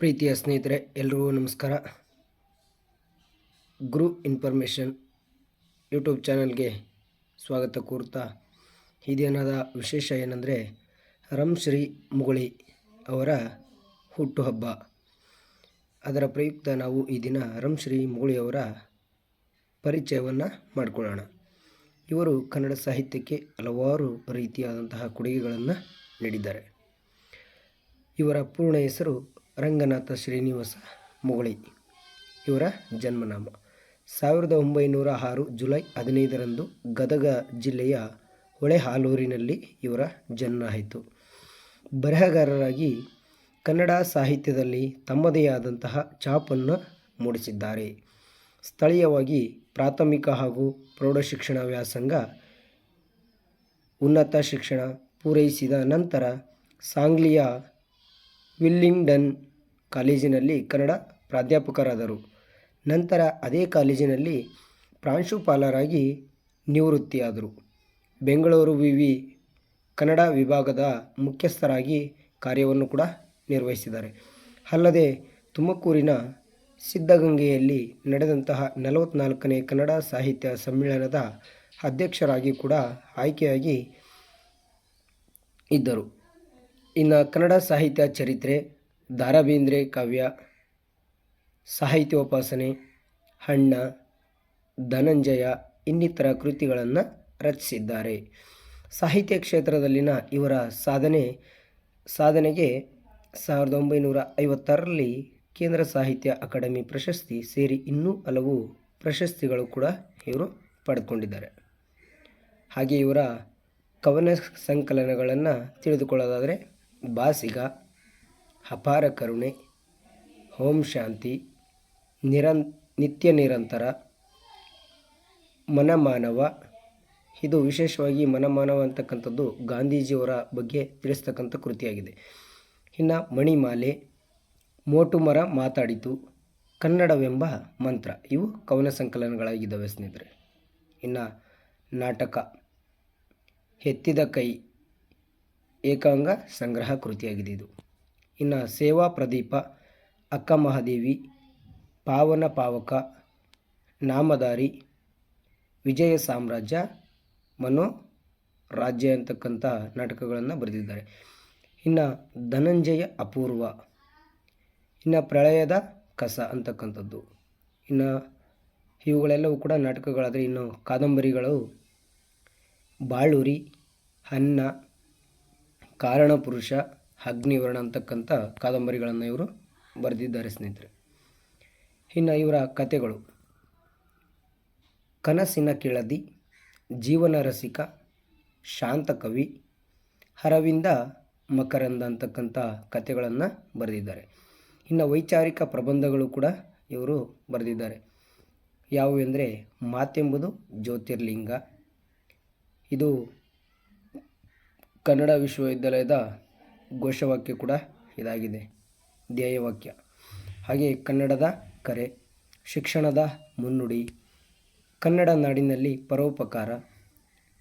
ಪ್ರೀತಿಯ ಸ್ನೇಹಿತರೆ, ಎಲ್ರಿಗೂ ನಮಸ್ಕಾರ. ಗುರು ಇನ್ಫಾರ್ಮೇಷನ್ ಯೂಟ್ಯೂಬ್ ಚಾನಲ್ಗೆ ಸ್ವಾಗತ ಕೋರುತ್ತಾ, ಈ ದಿನದ ವಿಶೇಷ ಏನಂದರೆ ರಂಶ್ರೀ ಮುಗುಳಿ ಅವರ ಹುಟ್ಟುಹಬ್ಬ. ಅದರ ಪ್ರಯುಕ್ತ ನಾವು ಈ ದಿನ ರಂಶ್ರೀ ಮುಗುಳಿಯವರ ಪರಿಚಯವನ್ನು ಮಾಡಿಕೊಳ್ಳೋಣ. ಇವರು ಕನ್ನಡ ಸಾಹಿತ್ಯಕ್ಕೆ ಹಲವಾರು ರೀತಿಯಾದಂತಹ ಕೊಡುಗೆಗಳನ್ನು ನೀಡಿದ್ದಾರೆ. ಇವರ ಪೂರ್ಣ ಹೆಸರು ರಂಗನಾಥ ಶ್ರೀನಿವಾಸ ಮುಗುಳಿ. ಇವರ ಜನ್ಮನಾಮ 1906 ಜುಲೈ 15ರಂದು ಗದಗ ಜಿಲ್ಲೆಯ ಹೊಳೆಹಾಲೂರಿನಲ್ಲಿ ಇವರ ಜನ್ಮ ಆಯಿತು. ಬರಹಗಾರರಾಗಿ ಕನ್ನಡ ಸಾಹಿತ್ಯದಲ್ಲಿ ತಮ್ಮದೇ ಆದಂತಹ ಛಾಪನ್ನು ಮೂಡಿಸಿದ್ದಾರೆ. ಸ್ಥಳೀಯವಾಗಿ ಪ್ರಾಥಮಿಕ ಹಾಗೂ ಪ್ರೌಢಶಿಕ್ಷಣ ವ್ಯಾಸಂಗ, ಉನ್ನತ ಶಿಕ್ಷಣ ಪೂರೈಸಿದ ನಂತರ ಸಾಂಗ್ಲಿಯ ವಿಲ್ಲಿಂಗ್ಡನ್ ಕಾಲೇಜಿನಲ್ಲಿ ಕನ್ನಡ ಪ್ರಾಧ್ಯಾಪಕರಾದರು. ನಂತರ ಅದೇ ಕಾಲೇಜಿನಲ್ಲಿ ಪ್ರಾಂಶುಪಾಲರಾಗಿ ನಿವೃತ್ತಿಯಾದರು. ಬೆಂಗಳೂರು ವಿವಿ ಕನ್ನಡ ವಿಭಾಗದ ಮುಖ್ಯಸ್ಥರಾಗಿ ಕಾರ್ಯವನ್ನು ಕೂಡ ನಿರ್ವಹಿಸಿದ್ದಾರೆ. ಅಲ್ಲದೆ ತುಮಕೂರಿನ ಸಿದ್ಧಗಂಗೆಯಲ್ಲಿ ನಡೆದಂತಹ 44ನೇ ಕನ್ನಡ ಸಾಹಿತ್ಯ ಸಮ್ಮೇಳನದ ಅಧ್ಯಕ್ಷರಾಗಿ ಕೂಡ ಆಯ್ಕೆಯಾಗಿ ಇದ್ದರು. ಇನ್ನು ಕನ್ನಡ ಸಾಹಿತ್ಯ ಚರಿತ್ರೆ, ದ ರಾ ಬೇಂದ್ರೆ ಕಾವ್ಯ, ಸಾಹಿತ್ಯೋಪಾಸನೆ, ಅಣ್ಣ, ಧನಂಜಯ ಇನ್ನಿತರ ಕೃತಿಗಳನ್ನು ರಚಿಸಿದ್ದಾರೆ. ಸಾಹಿತ್ಯ ಕ್ಷೇತ್ರದಲ್ಲಿನ ಇವರ ಸಾಧನೆಗೆ 1956ರಲ್ಲಿ ಕೇಂದ್ರ ಸಾಹಿತ್ಯ ಅಕಾಡೆಮಿ ಪ್ರಶಸ್ತಿ ಸೇರಿ ಇನ್ನೂ ಹಲವು ಪ್ರಶಸ್ತಿಗಳು ಕೂಡ ಇವರು ಪಡೆದುಕೊಂಡಿದ್ದಾರೆ. ಹಾಗೆ ಇವರ ಕವನ ಸಂಕಲನಗಳನ್ನು ತಿಳಿದುಕೊಳ್ಳೋದಾದರೆ ಬಾಸಿಗ, ಅಪಾರ ಕರುಣೆ, ಓಂ ಶಾಂತಿ, ನಿತ್ಯ ನಿರಂತರ, ಮನಮಾನವ. ಇದು ವಿಶೇಷವಾಗಿ ಮನಮಾನವ ಅಂತಕ್ಕಂಥದ್ದು ಗಾಂಧೀಜಿಯವರ ಬಗ್ಗೆ ತಿಳಿಸ್ತಕ್ಕಂಥ ಕೃತಿಯಾಗಿದೆ. ಇನ್ನು ಮಣಿಮಾಲೆ, ಮೋಟು ಮರ ಮಾತಾಡಿತು, ಕನ್ನಡವೆಂಬ ಮಂತ್ರ ಇವು ಕವನ ಸಂಕಲನಗಳಾಗಿದ್ದಾವೆ ಸ್ನೇಹಿತರೆ. ಇನ್ನು ನಾಟಕ ಎತ್ತಿದ ಕೈ ಏಕಾಂಗ ಸಂಗ್ರಹ ಕೃತಿಯಾಗಿದೆ ಇದು. ಇನ್ನು ಸೇವಾ ಪ್ರದೀಪ, ಅಕ್ಕ ಮಹಾದೇವಿ, ಪಾವನ ಪಾವಕ, ನಾಮಧಾರಿ, ವಿಜಯ ಸಾಮ್ರಾಜ್ಯ, ಮನೋರಾಜ್ಯ ಅಂತಕ್ಕಂಥ ನಾಟಕಗಳನ್ನು ಬರೆದಿದ್ದಾರೆ. ಇನ್ನು ಧನಂಜಯ ಅಪೂರ್ವ, ಇನ್ನು ಪ್ರಳಯದ ಕಸ ಅಂತಕ್ಕಂಥದ್ದು. ಇನ್ನು ಇವುಗಳೆಲ್ಲವೂ ಕೂಡ ನಾಟಕಗಳಾದರೆ, ಇನ್ನು ಕಾದಂಬರಿಗಳು ಬಾಳುರಿ, ಅನ್ನ, ಕಾರಣಪುರುಷ, ಅಗ್ನಿವರ್ಣ ಅಂತಕ್ಕಂಥ ಕಾದಂಬರಿಗಳನ್ನು ಇವರು ಬರೆದಿದ್ದಾರೆ ಸ್ನೇಹಿತರೆ. ಇನ್ನು ಇವರ ಕಥೆಗಳು ಕನಸಿನ ಕೆಳದಿ, ಜೀವನ ರಸಿಕ, ಶಾಂತಕವಿ, ಅರವಿಂದ ಮಕರಂದ ಅಂತಕ್ಕಂಥ ಕಥೆಗಳನ್ನು ಬರೆದಿದ್ದಾರೆ. ಇನ್ನು ವೈಚಾರಿಕ ಪ್ರಬಂಧಗಳು ಕೂಡ ಇವರು ಬರೆದಿದ್ದಾರೆ. ಯಾವುವೆಂದರೆ ಮಾತೆಂಬುದು ಜ್ಯೋತಿರ್ಲಿಂಗ, ಇದು ಕನ್ನಡ ವಿಶ್ವವಿದ್ಯಾಲಯದ ಘೋಷವಾಕ್ಯ ಕೂಡ ಇದಾಗಿದೆ, ಧ್ಯೇಯವಾಕ್ಯ. ಹಾಗೆ ಕನ್ನಡದ ಕರೆ, ಶಿಕ್ಷಣದ ಮುನ್ನುಡಿ, ಕನ್ನಡ ನಾಡಿನಲ್ಲಿ ಪರೋಪಕಾರ,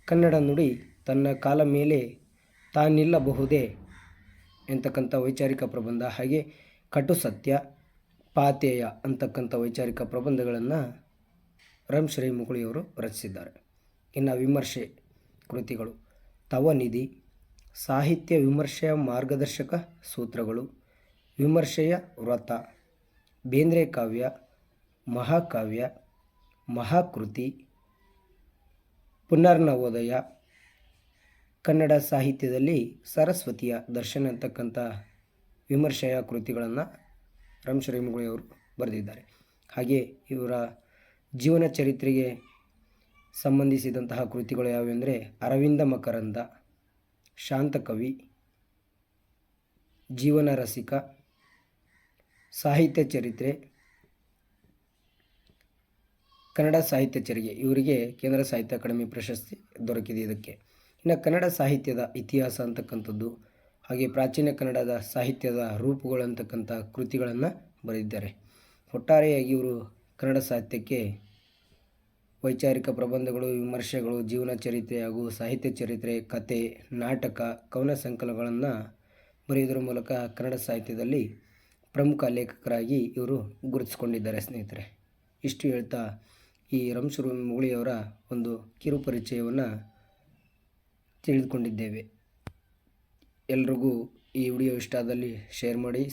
ಕನ್ನಡ ನುಡಿ ತನ್ನ ಕಾಲ ಮೇಲೆ ತಾನಿಲ್ಲಬಹುದೇ ಎಂತಕ್ಕಂಥ ವೈಚಾರಿಕ ಪ್ರಬಂಧ, ಹಾಗೆ ಕಟು ಸತ್ಯ, ಪಾತೇಯ ಅಂತಕ್ಕಂಥ ವೈಚಾರಿಕ ಪ್ರಬಂಧಗಳನ್ನು ರಂಶ್ರೀ ಮುಗುಳಿಯವರು ರಚಿಸಿದ್ದಾರೆ. ಇನ್ನು ವಿಮರ್ಶೆ ಕೃತಿಗಳು ತವನಿಧಿ, ಸಾಹಿತ್ಯ ವಿಮರ್ಶೆಯ ಮಾರ್ಗದರ್ಶಕ ಸೂತ್ರಗಳು, ವಿಮರ್ಶೆಯ ವ್ರತ, ಬೇಂದ್ರೆ ಕಾವ್ಯ, ಮಹಾಕಾವ್ಯ, ಮಹಾಕೃತಿ, ಪುನರ್ನವೋದಯ, ಕನ್ನಡ ಸಾಹಿತ್ಯದಲ್ಲಿ ಸರಸ್ವತಿಯ ದರ್ಶನ ಅಂತಕ್ಕಂಥ ವಿಮರ್ಶೆಯ ಕೃತಿಗಳನ್ನು ರಂಶ್ರೀ ಮುಗುಳಿಯವರು ಬರೆದಿದ್ದಾರೆ. ಹಾಗೆ ಇವರ ಜೀವನ ಚರಿತ್ರೆಗೆ ಸಂಬಂಧಿಸಿದಂತಹ ಕೃತಿಗಳು ಯಾವುವೆಂದರೆ ಅರವಿಂದ ಮಕರಂದ, ಶಾಂತಕವಿ, ಜೀವನ ರಸಿಕ, ಸಾಹಿತ್ಯ ಚರಿತ್ರೆ, ಕನ್ನಡ ಸಾಹಿತ್ಯ ಚರಿಗೆ. ಇವರಿಗೆ ಕೇಂದ್ರ ಸಾಹಿತ್ಯ ಅಕಾಡೆಮಿ ಪ್ರಶಸ್ತಿ ದೊರಕಿದೆ ಇದಕ್ಕೆ. ಇನ್ನು ಕನ್ನಡ ಸಾಹಿತ್ಯದ ಇತಿಹಾಸ ಅಂತಕ್ಕಂಥದ್ದು, ಹಾಗೆ ಪ್ರಾಚೀನ ಕನ್ನಡದ ಸಾಹಿತ್ಯದ ರೂಪುಗಳು ಅಂತಕ್ಕಂಥ ಕೃತಿಗಳನ್ನು ಬರೆದಿದ್ದಾರೆ. ಒಟ್ಟಾರೆಯಾಗಿ ಇವರು ಕನ್ನಡ ಸಾಹಿತ್ಯಕ್ಕೆ ವೈಚಾರಿಕ ಪ್ರಬಂಧಗಳು, ವಿಮರ್ಶೆಗಳು, ಜೀವನ ಚರಿತ್ರೆ ಹಾಗೂ ಸಾಹಿತ್ಯ ಚರಿತ್ರೆ, ಕತೆ, ನಾಟಕ, ಕವನ ಸಂಕಲನಗಳನ್ನು ಬರೆಯುವುದರ ಮೂಲಕ ಕನ್ನಡ ಸಾಹಿತ್ಯದಲ್ಲಿ ಪ್ರಮುಖ ಲೇಖಕರಾಗಿ ಇವರು ಗುರುತಿಸಿಕೊಂಡಿದ್ದಾರೆ ಸ್ನೇಹಿತರೆ. ಇಷ್ಟು ಹೇಳ್ತಾ ಈ ರಮೇಶ್ ಮುಗುಳಿಯವರ ಒಂದು ಕಿರು ಪರಿಚಯವನ್ನು ತಿಳಿದುಕೊಂಡಿದ್ದೇವೆ. ಎಲ್ರಿಗೂ ಈ ವಿಡಿಯೋ ಇಷ್ಟ ಆದಲ್ಲಿ ಶೇರ್ ಮಾಡಿ.